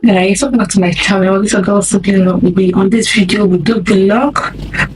Guys, welcome back to my channel. This is girl Sibling Lobby. On this video, we do vlog,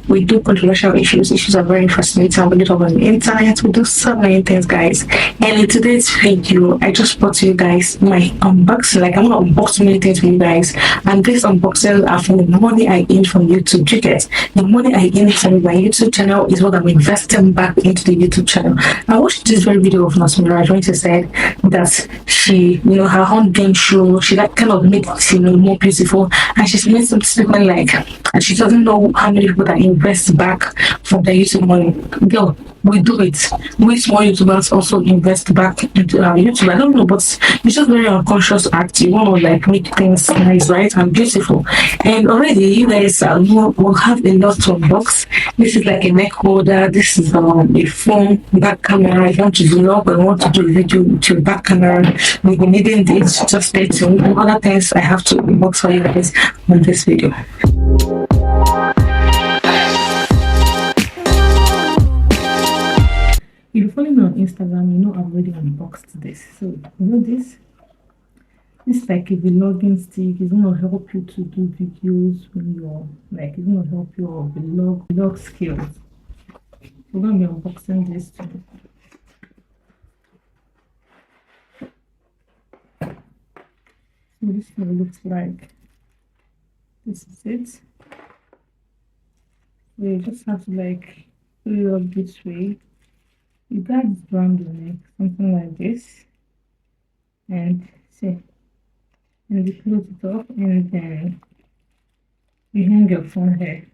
we do controversial issues. Issues are very fascinating. We do talk on the internet. We do so many things, guys. And in today's video, I just brought to you guys my unboxing. Like, I'm gonna unbox many things for you guys. And this unboxing are from the money I earned from YouTube. You get the money I earned from my YouTube channel is what I'm investing back into the YouTube channel. I watched this very video of Nasmira when she said that she, her hand being show, she like kind of made it, more beautiful, and she's made some statement like, and she doesn't know how many people that invest back from their YouTube money. Girl, we do it. We small YouTubers also invest back into our YouTube. I don't know, but it's just very unconscious act. You want to like make things nice, right, and beautiful. And already you guys will have a lot to unbox. This is like a neck holder. This is a phone back camera. If you want to vlog and want to do a video with your back camera, we'll be needing this. Just stay tuned. And other things I have to unbox for you guys on this video. If you follow me on Instagram, you know I've already unboxed this. So this is like a vlogging stick. It's gonna help you to do videos when you're like, it's gonna help your vlog skills. We're gonna be unboxing this too. So this is what it looks like. This is it. So you just have to like put it up this way. You got it around your neck, something like this, and see, and you close it up, and then you hang your phone here.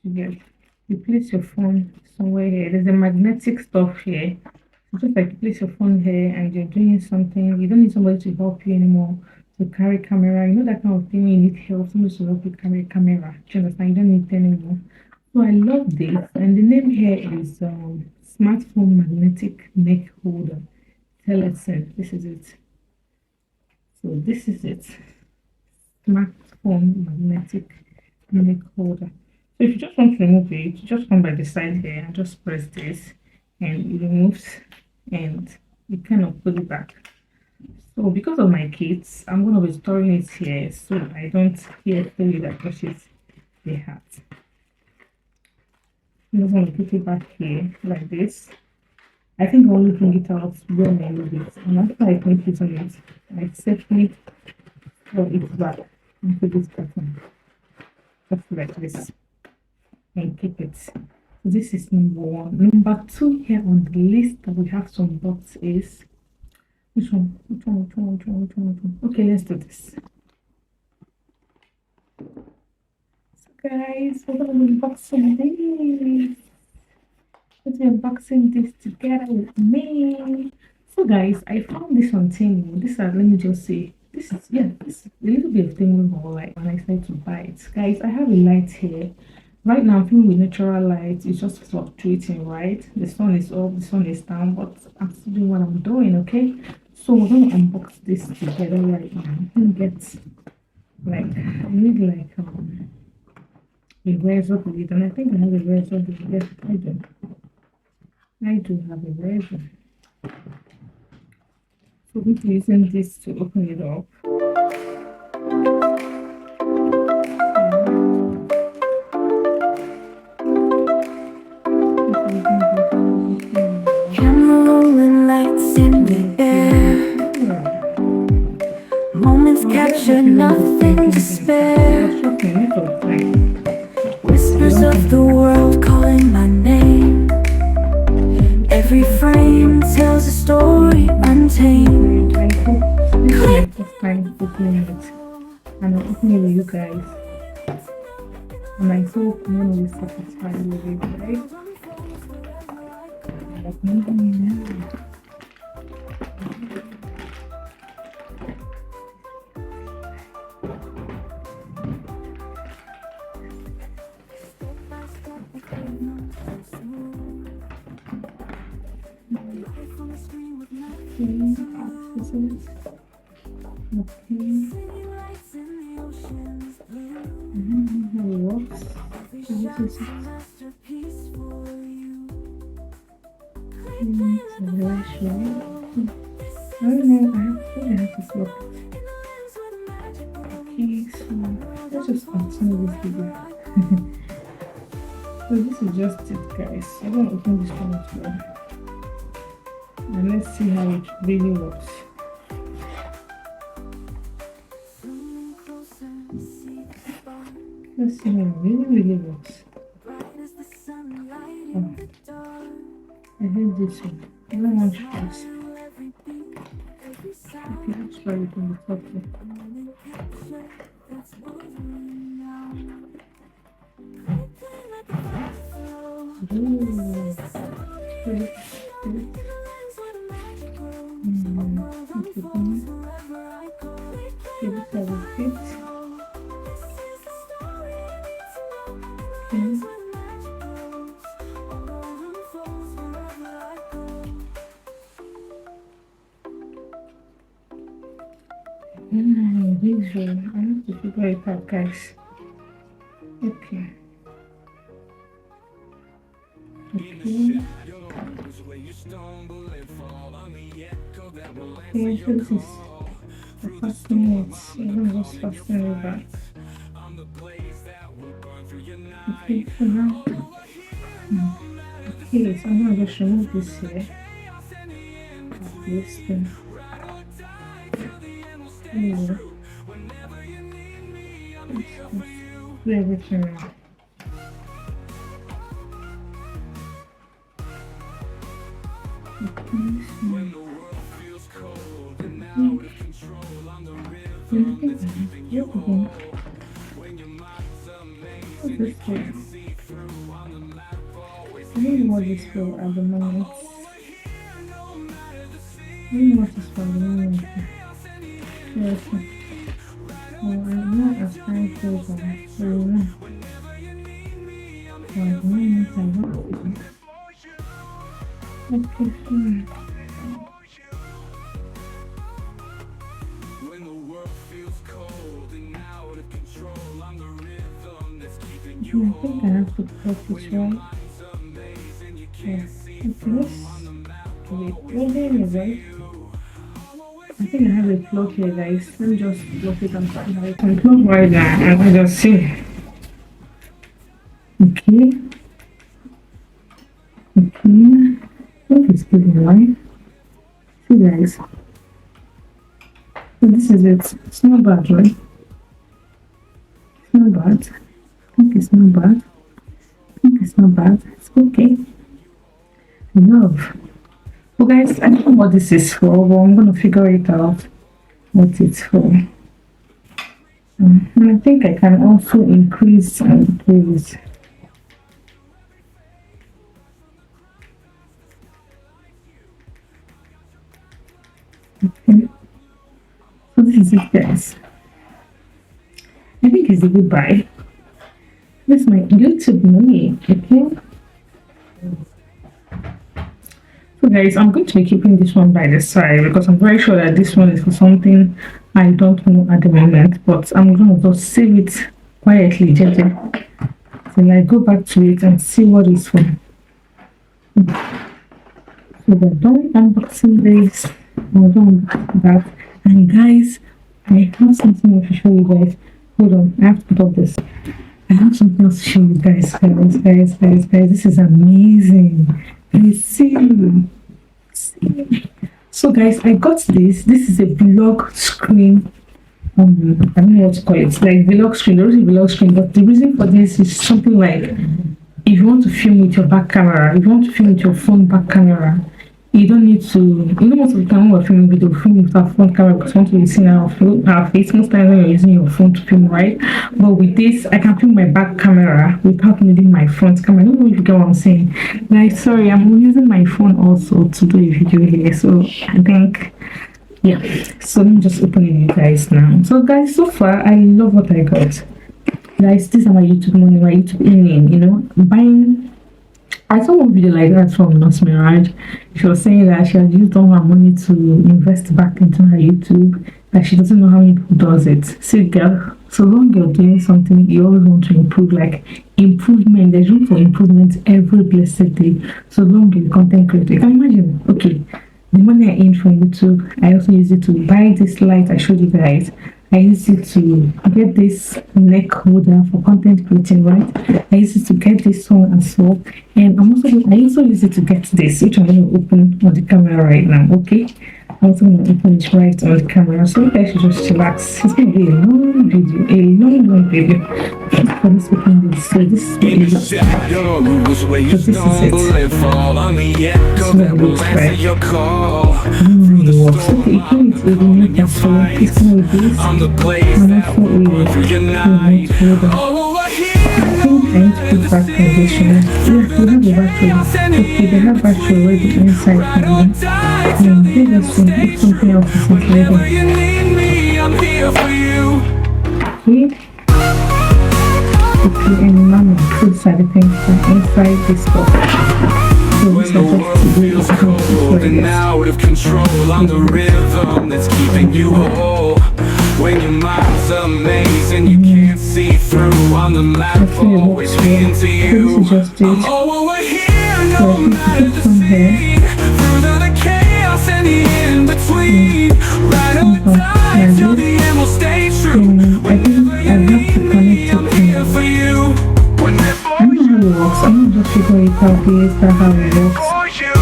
You place your phone somewhere here. There's a magnetic stuff here. So just like you place your phone here, and you're doing something. You don't need somebody to help you anymore to carry camera. You know that kind of thing when you need help, somebody to help you carry camera. Do you understand? You don't need it anymore. So I love this, and the name here is smartphone magnetic neck holder. Telecin. This is it. So this is it. Smartphone magnetic neck holder. So if you just want to remove it, you just come by the side here and just press this, and it removes, and you kind of put it back. So because of my kids, I'm going to be storing it here so I don't hear story that touches the hat. I'm just going to put it back here like this. I think I'll only bring it out when I use it. And after I finish using it, I safely throw it back into this button. Just like this. And keep it. So this is number one. Number two here on the list that we have to unbox is which one? Okay, let's do this. Guys, we're gonna be unboxing this. Let's be unboxing this together with me. So guys, I found this on Temu. This let me just say, this is this a little bit of thing like when I decided to buy it. Guys, I have a light here. Right now I'm filming with natural light. It's just fluctuating, right? The sun is up, the sun is down, but I'm still doing what I'm doing, okay? So we're gonna unbox this together right now. I'm gonna get like I need like a razor blade, and I think I have a razor blade. Yes, I do have a razor. So we'll be using this to open it up. Camera rolling, lights in the air. Moments capture, nothing to spare. Whispers of the world calling my name. Every frame tells a story untamed. I hope this is my first time opening it, and I'm opening it with you guys, and I hope I'm gonna be satisfied with it, right? Like maybe now. I don't know, I have to look. Okay, so let's just continue this video. So this is just it, guys. I'm gonna open this one as well, and let's see how it really works. Let's see how it really works. Oh, I hate this one. I don't want stress. Okay, let's try it on the top here. I have to figure it out, guys. Okay. Okay, so this is the first minute. I'm just fastening it back. Okay, so now, okay, so I'm gonna just remove this here. This thing. Anyway, do everything around. This way. I don't know what this for at the moment. I don't know what this for at the moment. Yes. I'm not as fine as I so at the moment I don't. Okay, fine. I think I have to cut this right. Yeah. Okay, wait, right? I think I have a plug here, guys. Let me just plug it and find out. I'm plug right now and I just see. Okay. Okay. I think it's good, right? See, guys. So this is it. It's not bad, right? It's not bad. I think it's not bad. I think it's not bad. It's okay. I love. Well, guys, I don't know what this is for, but I'm going to figure it out what it's for. And I think I can also increase and decrease. Okay. So this is it, guys. I think it's a good buy. This is my YouTube money, okay? So guys, I'm going to be keeping this one by the side because I'm very sure that this one is for something I don't know at the moment, but I'm going to just save it quietly, gently, till I go back to it and see what it's for. So we're done unboxing this, we're done that, and guys, I have something to show you guys. Hold on, I have to put up this. I have something else to show you guys, guys. This is amazing. Please see. So guys, I got this. This is a vlog screen. I don't know what to call it. It's like vlog screen. There is a vlog screen, but the reason for this is something like if you want to film with your back camera, if you want to film with your phone back camera, you don't need to, most of the time when we're filming video, we film with our phone camera because we want to be seeing our face. Most times when you're using your phone to film, right? But with this, I can film my back camera without needing my front camera. I don't know if you get what I'm saying. Like, sorry, I'm using my phone also to do a video here. So I think, yeah. So let me just open it, you guys, now. So guys, so far, I love what I got. Guys, these are my YouTube money, my YouTube earning, buying. I saw one video like that from Nurse Mirage. She was saying that she had used all her money to invest back into her YouTube, that she doesn't know how many people does it. See, girl, so long you're doing something, you always want to improve, like improvement. There's room for improvement every blessed day. So long you're a content creator. You can imagine, okay, the money I earned from YouTube, I also use it to buy this light I showed you guys. I use it to get this neck holder for content creating, right? I use it to get this one as well. And I also use it to get this, which I'm going to open on the camera right now, okay? I'm also going to open it right on the camera, so you guys should just relax. It's going to be a long video, for this opening this. So this is what it looks like. So this is it. So it looks right. It works. Okay, if you need to eliminate that, so it's going to be this. And also I need to put back foundation. Yeah, we have the battery. Okay, they have battery already inside for me. They just want to put something else inside ready. Okay, and now I'm put side things inside this box. So this is just to do this feeling out of control on the rhythm that's keeping you whole. When your mind's amazing, you can't see through on the map, always being to you. I'm over here, no matter the scene, through the chaos and the in-between. Right on time till the end will stay true. Whenever you need me, I'm here for you. I don't know how it works. I'm not just figuring it out here, how it works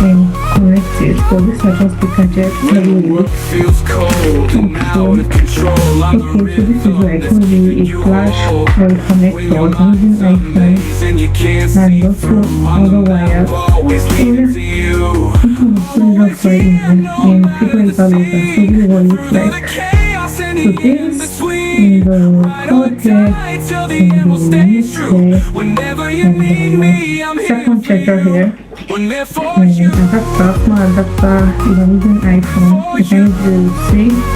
and connect it. So this are just the gadgets. Feels cold and out of control. Okay, so this is like maybe a flash or a connector. I'm using iPhone and also other wires. So you can put it up right now and figure it out later. So this is what it looks like. So this in the cord here, in the mix here, and the second checker here, and adapter, small adapter. If I'm using iPhone, I can use the C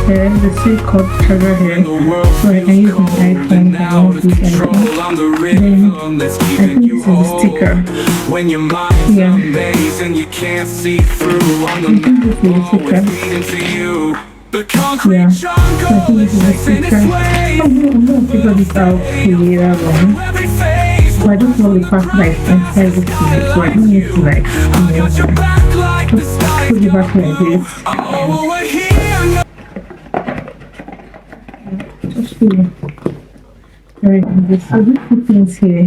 here, the C cord charger here, so I can use my iPhone and I want to use iPhone. Then I think this is the sticker. Yeah, I think this is the sticker. Yeah, so I think this is the sticker. I'm going to figure this out later on. So I just want the fact like inside the TV, so I don't need to like, just put it back like this. Just feel very handy. So these two things here,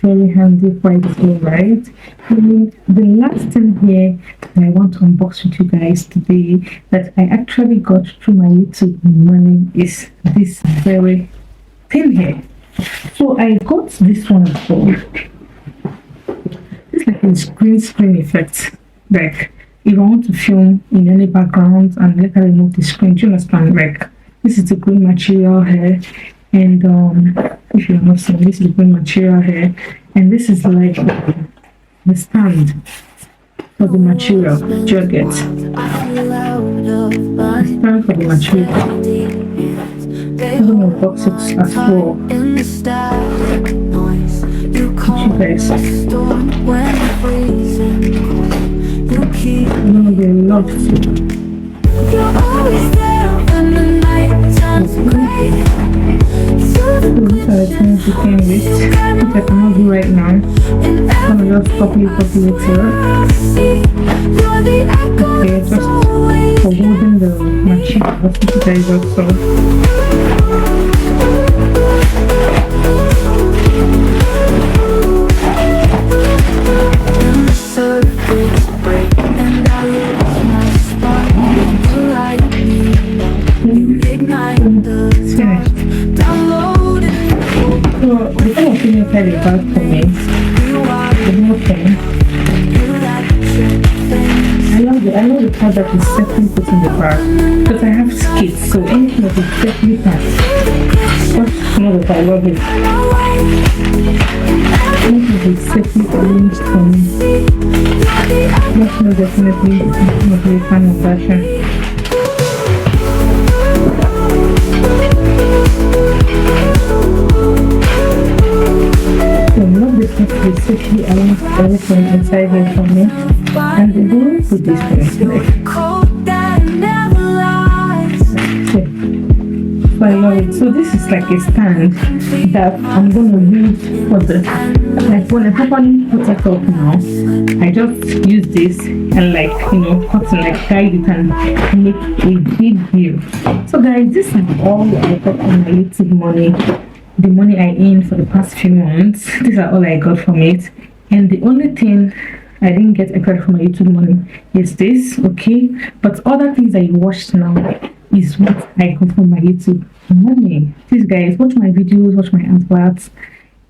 very handy, quite well, right? And the last thing here that I want to unbox with you guys today that I actually got through my YouTube money is this very thing here. So I got this one as well. It's like a green screen effect. Like if I want to film in any background and later remove the screen, do you understand? Like this is the green material here, and if you're not seeing, this is the green material here, and this is like the stand for the material. Do you get? The stand for the material. I'm going to box it as well. You guys. No, they love it. You're always there when the night turns gray. So these are the things you can with, which I cannot do right now. I'm going to just copy it here. Okay, just for holding the machine. That's what you guys also. Very hard for me. The whole thing. I know the part that is safely put in the bag because I have skids, so anything that is safely packed. Just know that I love it. Anything that is safely arranged for me. Just know definitely I'm not a fan of that. Basically arranged everything inside here for me, and the glue put this one like. Okay. So I love it. So this is like a stand that I'm gonna use for the, like when I properly put it up now, I just use this and like, you know, cut and like guide it and make a big view. So guys, this is all I got from my YouTube money, the money I earned for the past few months. These are all I got from it, and the only thing I didn't get a credit from my YouTube money is this, okay? But other things that you watched now is what I got from my YouTube money. Please guys, watch my videos, watch my adverts,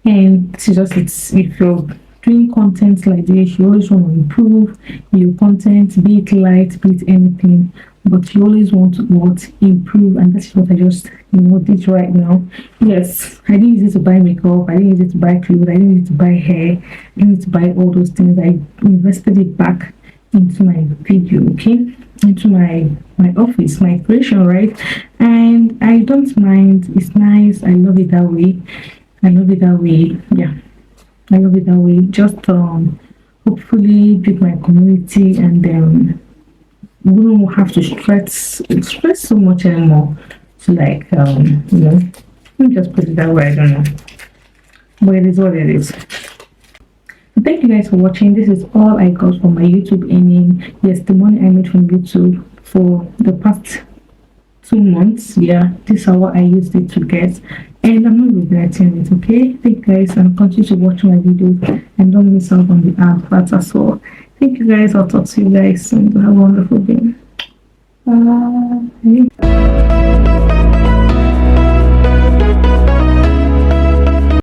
and this is just it. If you're doing content like this, you always want to improve your content, be it light, be it anything, but you always want to improve, and that's what I just, you know, did right now. Yes, I didn't use it to buy makeup, I didn't use it to buy clothes, I didn't use it to buy hair, I didn't use it to buy all those things. I invested it back into my video, okay, into my office, my creation, right? And I don't mind, it's nice, I love it that way. I love it that way. Yeah, I love it that way. Just hopefully build my community, and we don't have to stress so much anymore to like you know, let me just put it that way. I don't know, but it is what it is. Thank you guys for watching. This is all I got from my YouTube earning. Yes, the money I made from YouTube for the past 2 months. Yeah, this is what I used it to get, and I'm not regretting it. Okay, thank you guys, and continue to watch my videos, and don't miss out on the adverts as well. Thank you guys. I'll talk to you guys soon. Have a wonderful day. Bye.